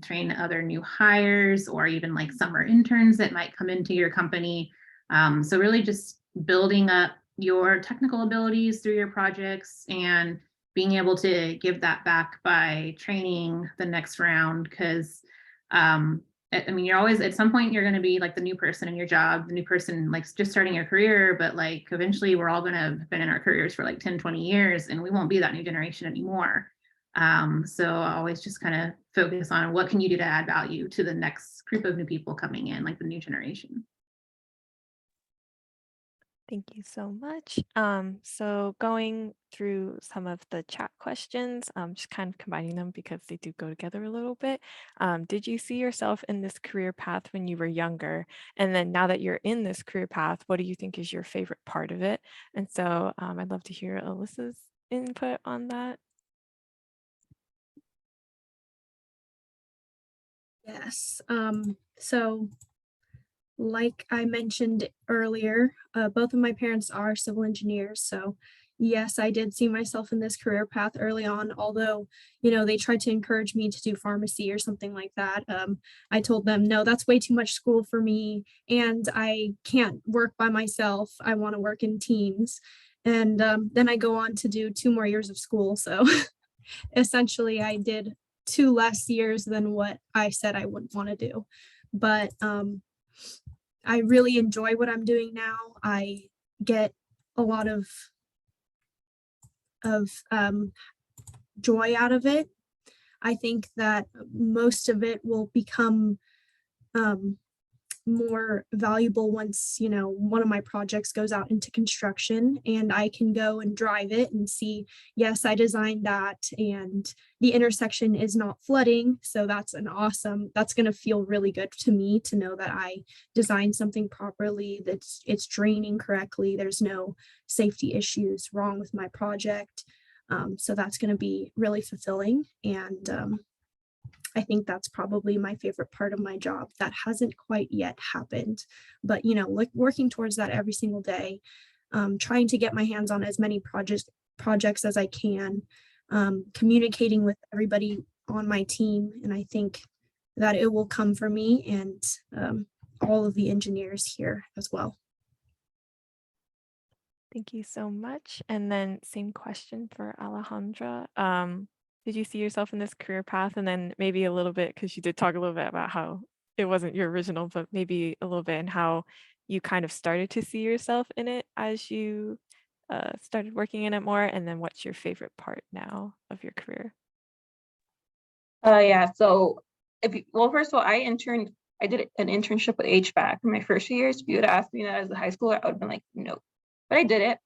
train other new hires, or even like summer interns that might come into your company. So really just building up your technical abilities through your projects and being able to give that back by training the next round. Because I mean, you're always, at some point, you're going to be like the new person in your job, the new person like just starting your career, but like eventually we're all going to have been in our careers for like 10, 20 years, and we won't be that new generation anymore. So I always just kind of focus on what can you do to add value to the next group of new people coming in, like the new generation. Thank you so much. So going through some of the chat questions, just kind of combining them because they do go together a little bit. Did you see yourself in this career path when you were younger? And then now that you're in this career path, what do you think is your favorite part of it? And so I'd love to hear Alyssa's input on that. Yes. So like I mentioned earlier, both of my parents are civil engineers. So yes, I did see myself in this career path early on, although, they tried to encourage me to do pharmacy or something like that. I told them, no, that's way too much school for me. And I can't work by myself. I want to work in teams. And then I go on to do 2 more years of school. So essentially I did 2 less years than what I said I would want to do. But I really enjoy what I'm doing now. I get a lot of joy out of it. I think that most of it will become more valuable once, one of my projects goes out into construction and I can go and drive it and see, yes, I designed that and the intersection is not flooding. So that's going to feel really good to me to know that I designed something properly, that it's draining correctly. There's no safety issues wrong with my project. So that's going to be really fulfilling. And I think that's probably my favorite part of my job. That hasn't quite yet happened, but working towards that every single day, trying to get my hands on as many projects as I can, communicating with everybody on my team. And I think that it will come for me and all of the engineers here as well. Thank you so much. And then same question for Alejandra. Did you see yourself in this career path? And then maybe a little bit, because you did talk a little bit about how it wasn't your original, but maybe a little bit in how you kind of started to see yourself in it as you started working in it more. And then what's your favorite part now of your career? Yeah, so first of all, I did an internship with HVAC in my first few years. If you would ask me that as a high schooler, I would have been like, no, but I did it.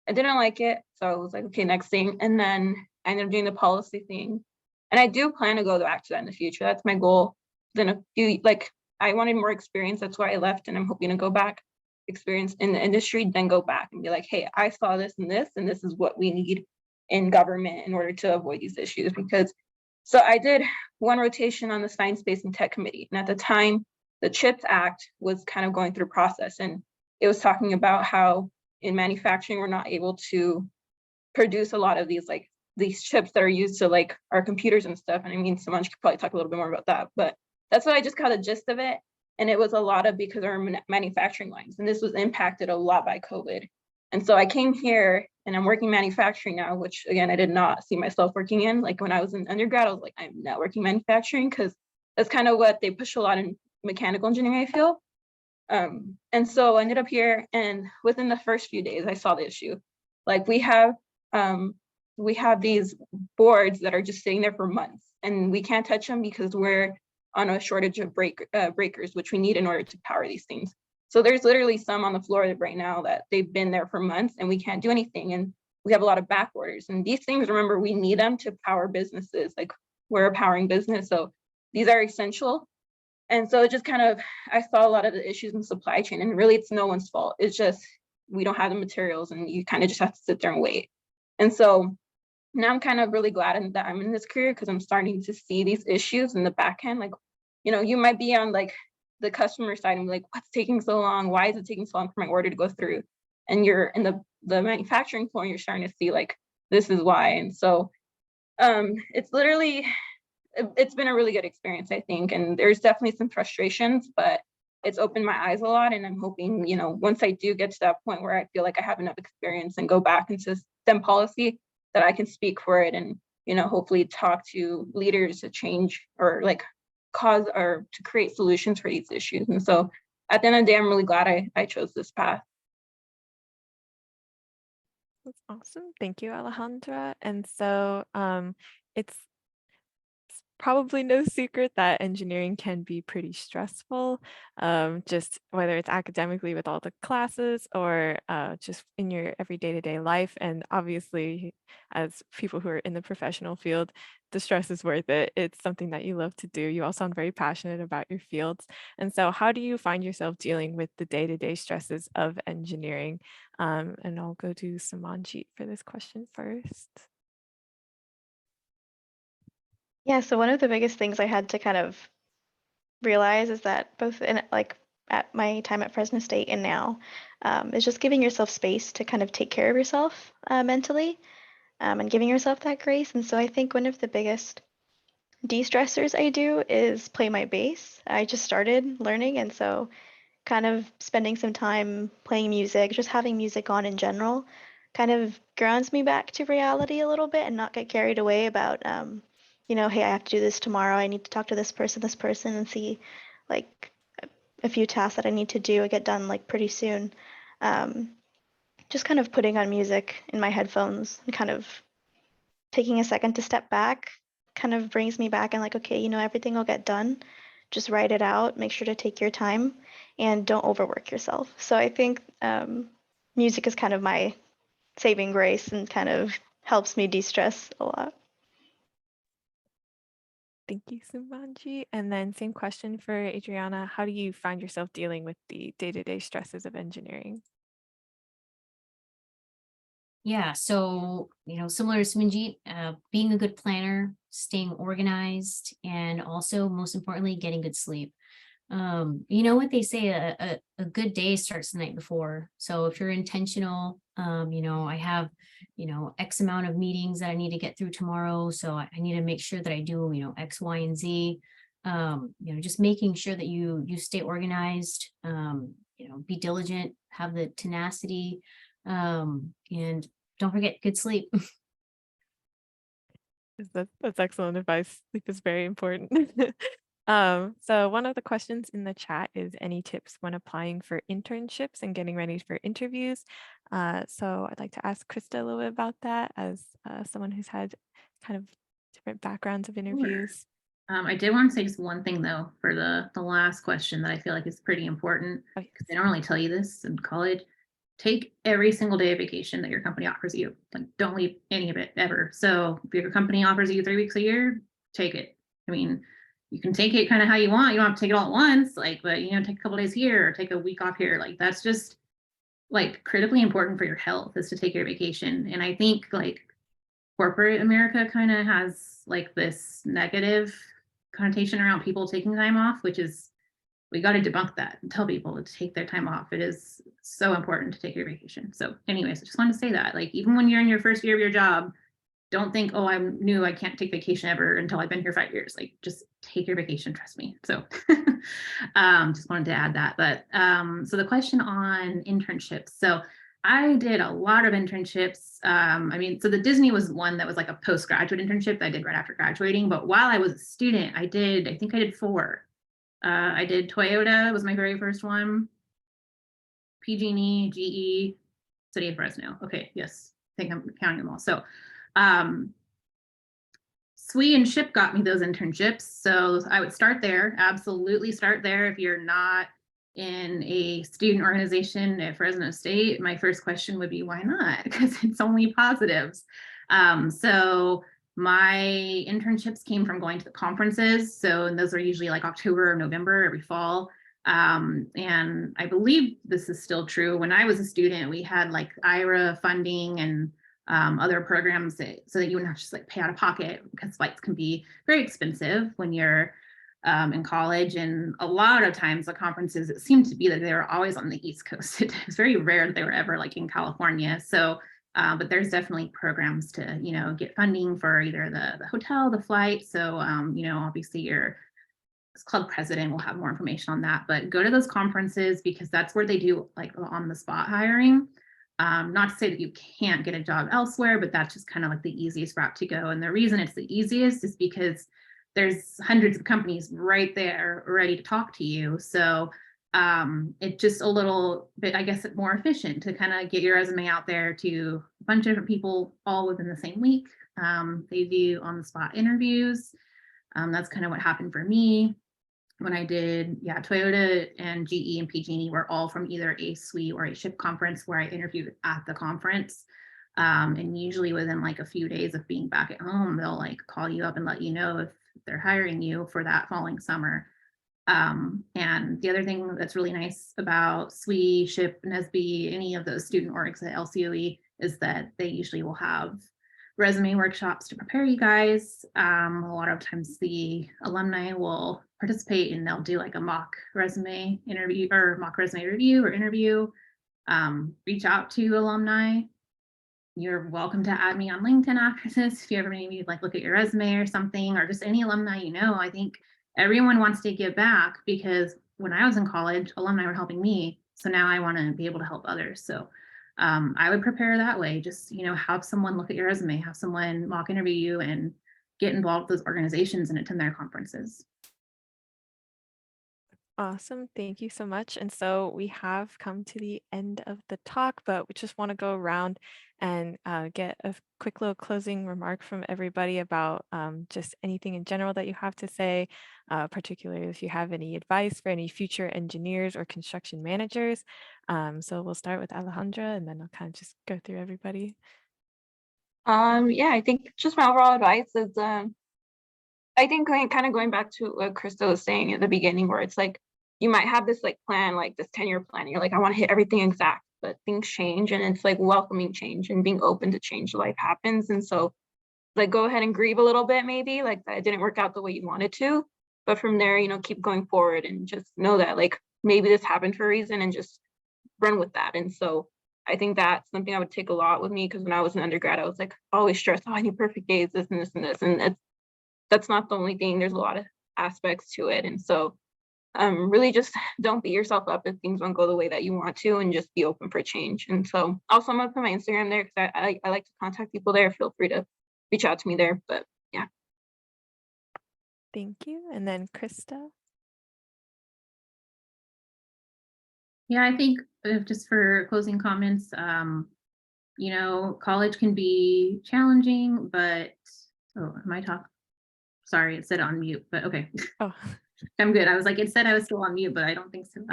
I didn't like it. So I was like, okay, next thing. And then I ended up doing the policy thing. And I do plan to go back to that in the future. That's my goal. Then I wanted more experience. That's why I left. And I'm hoping to go back, experience in the industry, then go back and be like, hey, I saw this, and this is what we need in government in order to avoid these issues. So I did one rotation on the Science, Space, and Tech Committee. And at the time, the CHIPS Act was kind of going through process. And it was talking about how in manufacturing, we're not able to produce a lot of these chips that are used to like our computers and stuff. And I mean, someone could probably talk a little bit more about that, but that's what I just caught the gist of it. And it was a lot of because of our manufacturing lines. And this was impacted a lot by COVID. And so I came here and I'm working manufacturing now, which again, I did not see myself working in. Like when I was in undergrad, I was like, I'm not working manufacturing because that's kind of what they push a lot in mechanical engineering, I feel. And so I ended up here, and within the first few days, I saw the issue. Like we have these boards that are just sitting there for months, and we can't touch them because we're on a shortage of breakers, which we need in order to power these things. So there's literally some on the floor right now that they've been there for months, and we can't do anything. And we have a lot of back orders. And these things, remember, we need them to power businesses. Like we're a powering business, so these are essential. And so it just kind of, I saw a lot of the issues in supply chain, and really it's no one's fault. It's just, we don't have the materials and you kind of just have to sit there and wait. And so now I'm kind of really glad that I'm in this career because I'm starting to see these issues in the back end. Like, you might be on like the customer side and be like, what's taking so long? Why is it taking so long for my order to go through? And you're in the manufacturing floor, and you're starting to see like, this is why. And so it's been a really good experience, I think. And there's definitely some frustrations, but it's opened my eyes a lot. And I'm hoping, once I do get to that point where I feel like I have enough experience and go back into STEM policy, that I can speak for it and, hopefully talk to leaders to change or like cause or to create solutions for these issues. And so at the end of the day, I'm really glad I chose this path. That's awesome. Thank you, Alejandra. And so it's probably no secret that engineering can be pretty stressful, just whether it's academically with all the classes or just in your every day-to-day life. And obviously, as people who are in the professional field, the stress is worth it. It's something that you love to do. You all sound very passionate about your fields. And so how do you find yourself dealing with the day-to-day stresses of engineering? And I'll go to Samanjeet for this question first. Yeah, so one of the biggest things I had to kind of realize is that both in like at my time at Fresno State and now, is just giving yourself space to kind of take care of yourself mentally, and giving yourself that grace. And so I think one of the biggest de-stressors I do is play my bass. I just started learning, and so kind of spending some time playing music, just having music on in general, kind of grounds me back to reality a little bit and not get carried away about hey, I have to do this tomorrow. I need to talk to this person, and see like a few tasks that I need to do or get done like pretty soon. Just kind of putting on music in my headphones and kind of taking a second to step back kind of brings me back and like, okay, everything will get done. Just write it out, make sure to take your time, and don't overwork yourself. So I think music is kind of my saving grace and kind of helps me de-stress a lot. Thank you, Sumanji. And then same question for Adriana. How do you find yourself dealing with the day-to-day stresses of engineering? Yeah, so, similar to Sumanjit, being a good planner, staying organized, and also most importantly, getting good sleep. What they say, a good day starts the night before. So if you're intentional, I have, X amount of meetings that I need to get through tomorrow. So I need to make sure that I do, X, Y, and Z. Just making sure that you stay organized, be diligent, have the tenacity, and don't forget good sleep. That's excellent advice. Sleep is very important. So one of the questions in the chat is any tips when applying for internships and getting ready for interviews. So I'd like to ask Krista a little bit about that as someone who's had kind of different backgrounds of interviews. I did want to say just one thing though for the last question that I feel like is pretty important, because they don't really tell you this in college. Take every single day of vacation that your company offers you. Like, don't leave any of it ever. So if your company offers you 3 weeks a year, take it. I mean, you can take it kind of how you want. You don't have to take it all at once, but take a couple days here or take a week off here. Like, that's just like critically important for your health, is to take your vacation. And I think like corporate America kind of has like this negative connotation around people taking time off, which is, we got to debunk that and tell people to take their time off. It is so important to take your vacation. So anyways, I just wanted to say that, like, even when you're in your first year of your job, don't think, oh, I'm new, I can't take vacation ever until I've been here 5 years. Like, just take your vacation, trust me. So just wanted to add that. But so the question on internships. So I did a lot of internships. So the Disney was one that was like a postgraduate internship that I did right after graduating. But while I was a student, I think I did 4. I did Toyota, was my very first one. PG&E, GE, City of Fresno. Okay, yes, I think I'm counting them all. So SWE and SHIP got me those internships. So I would start there, absolutely start there. If you're not in a student organization at Fresno State, my first question would be, why not? Because it's only positives. So my internships came from going to the conferences. So those are usually like October or November every fall. And I believe this is still true. When I was a student, we had like IRA funding and other programs so that you wouldn't have to just like pay out of pocket, because flights can be very expensive when you're in college. And a lot of times the conferences, it seemed to be that they were always on the East Coast. It was very rare that they were ever like in California. So, but there's definitely programs to, get funding for either the hotel, the flight. So, obviously your club president will have more information on that, but go to those conferences because that's where they do like on the spot hiring. Not to say that you can't get a job elsewhere, but that's just kind of like the easiest route to go. And the reason it's the easiest is because there's hundreds of companies right there ready to talk to you. So it's just a little bit, I guess, more efficient to kind of get your resume out there to a bunch of different people all within the same week. They do on the spot interviews. That's kind of what happened for me when I did, Toyota and GE and PG&E were all from either a SWE or a SHIP conference where I interviewed at the conference. And usually within like a few days of being back at home, they'll like call you up and let you know if they're hiring you for that following summer. And the other thing that's really nice about SWE, SHIP, NSBE, any of those student orgs at LCOE is that they usually will have resume workshops to prepare you guys. A lot of times the alumni will participate and they'll do like a mock resume interview or mock resume review or interview. Reach out to alumni. You're welcome to add me on LinkedIn after this if you ever maybe like look at your resume or something, or just any alumni. I think everyone wants to give back because when I was in college, alumni were helping me. So now I want to be able to help others. So I would prepare that way. Just, have someone look at your resume, have someone mock interview you and get involved with those organizations and attend their conferences. Awesome. Thank you so much. And so we have come to the end of the talk, but we just want to go around and get a quick little closing remark from everybody about just anything in general that you have to say, particularly if you have any advice for any future engineers or construction managers. So we'll start with Alejandra and then I'll kind of just go through everybody. Yeah, I think just my overall advice is I think going back to what Krista was saying at the beginning, where it's like you might have this like plan, like this 10-year plan. You're like, I want to hit everything exact, but things change, and it's like welcoming change and being open to change. Life happens, and so like go ahead and grieve a little bit, maybe like that it didn't work out the way you wanted to, but from there, keep going forward and just know that like maybe this happened for a reason, and just run with that. And so I think that's something I would take a lot with me, because when I was an undergrad, I was like always stressed. Oh, I need perfect A's, this and this and this, and that's not the only thing. There's a lot of aspects to it. And so really just don't beat yourself up if things don't go the way that you want to, and just be open for change. And so also I'm gonna put my Instagram there because I like to contact people there. Feel free to reach out to me there. But yeah. Thank you. And then Krista. Yeah, I think just for closing comments, college can be challenging, but am I talking? Sorry, it said on mute, but okay. Oh. I'm good. I was like, it said I was still on mute, but I don't think so.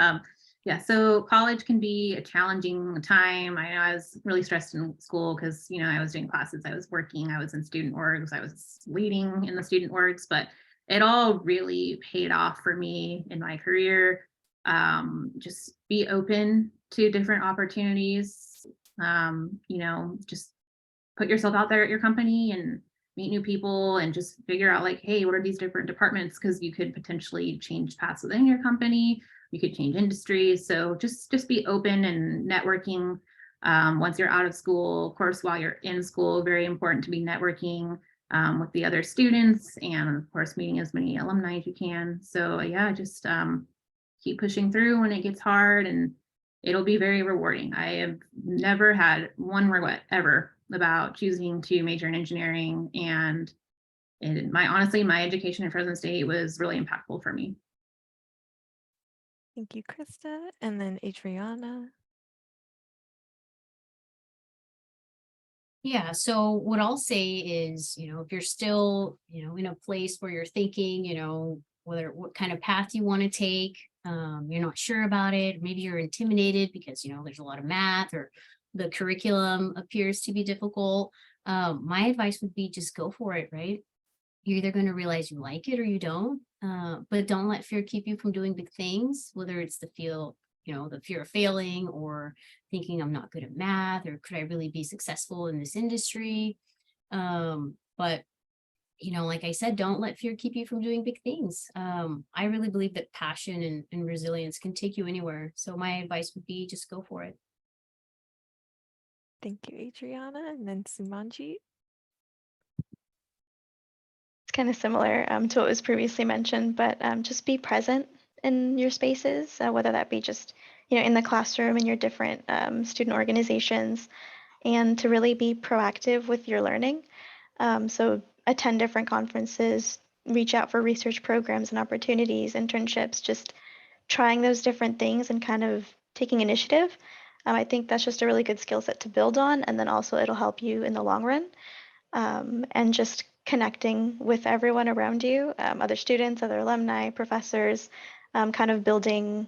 Yeah, so college can be a challenging time. I know I was really stressed in school because, I was doing classes, I was working, I was in student orgs, I was leading in the student orgs, but it all really paid off for me in my career. Just be open to different opportunities. Just put yourself out there at your company and meet new people and just figure out like, hey, what are these different departments? Because you could potentially change paths within your company. You could change industries. So just be open and networking once you're out of school. Of course, while you're in school, very important to be networking with the other students, and of course, meeting as many alumni as you can. So yeah, just keep pushing through when it gets hard, and it'll be very rewarding. I have never had one regret ever about choosing to major in engineering, and honestly, my education at Fresno State was really impactful for me. Thank you, Krista. And then Adriana. Yeah, so what I'll say is, if you're still, in a place where you're thinking, what kind of path you want to take, you're not sure about it, maybe you're intimidated because, there's a lot of math or the curriculum appears to be difficult. My advice would be just go for it, right? You're either going to realize you like it or you don't, but don't let fear keep you from doing big things, whether it's the fear of failing, or thinking I'm not good at math, or could I really be successful in this industry? But like I said, don't let fear keep you from doing big things. I really believe that passion and resilience can take you anywhere. So my advice would be just go for it. Thank you, Adriana. And then Sumanjit. It's kind of similar to what was previously mentioned, but just be present in your spaces, whether that be just in the classroom in your different student organizations, and to really be proactive with your learning. So attend different conferences, reach out for research programs and opportunities, internships, just trying those different things and kind of taking initiative. I think that's just a really good skill set to build on, and then also it'll help you in the long run. And just connecting with everyone around you, other students, other alumni, professors, kind of building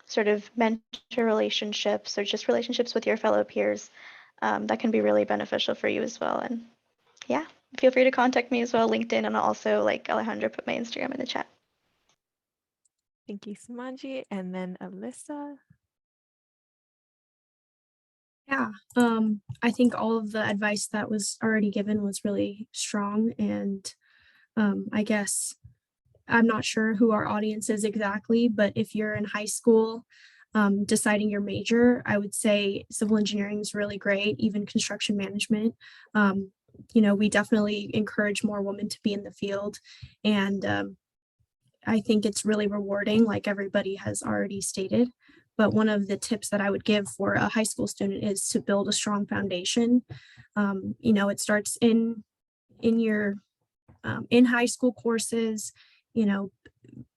sort of mentor relationships or just relationships with your fellow peers, that can be really beneficial for you as well. And yeah, feel free to contact me as well, LinkedIn, and also like Alejandra put my Instagram in the chat. Thank you, Sumanjit. And then Alyssa. Yeah, I think all of the advice that was already given was really strong, and I guess I'm not sure who our audience is exactly, but if you're in high school deciding your major, I would say civil engineering is really great, even construction management. We definitely encourage more women to be in the field, and I think it's really rewarding, like everybody has already stated. But one of the tips that I would give for a high school student is to build a strong foundation. It starts in your in high school courses,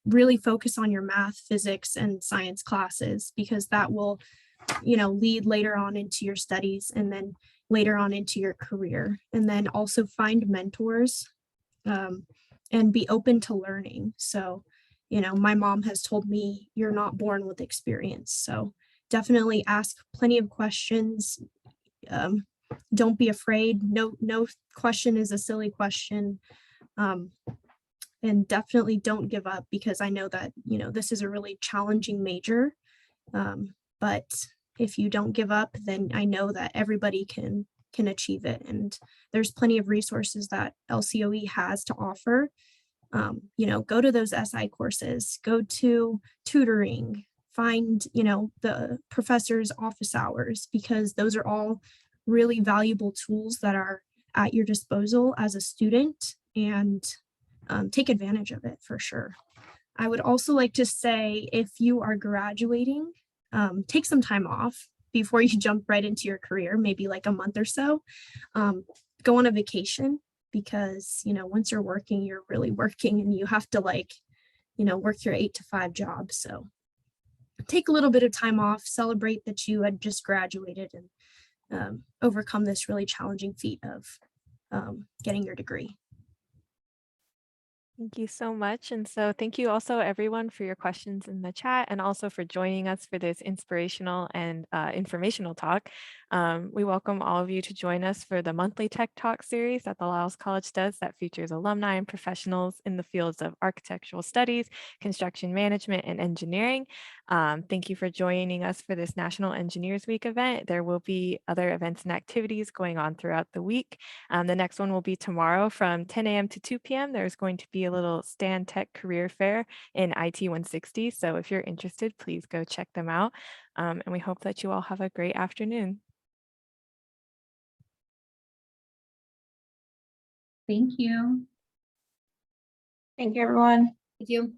really focus on your math, physics, and science classes, because that will, lead later on into your studies and then later on into your career. And then also find mentors and be open to learning. So, my mom has told me you're not born with experience. So definitely ask plenty of questions. Don't be afraid. No question is a silly question. And definitely don't give up, because I know that, this is a really challenging major. But if you don't give up, then I know that everybody can achieve it. And there's plenty of resources that LCOE has to offer. Go to those SI courses, go to tutoring, find, the professor's office hours, because those are all really valuable tools that are at your disposal as a student, and take advantage of it for sure. I would also like to say, if you are graduating, take some time off before you jump right into your career, maybe like a month or so. Go on a vacation, because, once you're working, you're really working, and you have to work your 8 to 5 job. So take a little bit of time off, celebrate that you had just graduated, and overcome this really challenging feat of getting your degree. Thank you so much. And so thank you also everyone for your questions in the chat, and also for joining us for this inspirational and informational talk. We welcome all of you to join us for the monthly Tech Talk series that the Lyles College does, that features alumni and professionals in the fields of architectural studies, construction management, and engineering. Thank you for joining us for this National Engineers Week event. There will be other events and activities going on throughout the week. The next one will be tomorrow from 10 a.m. to 2 p.m. There's going to be a little Stan Tech career fair in IT 160. So if you're interested, please go check them out. And we hope that you all have a great afternoon. Thank you. Thank you, everyone. Thank you.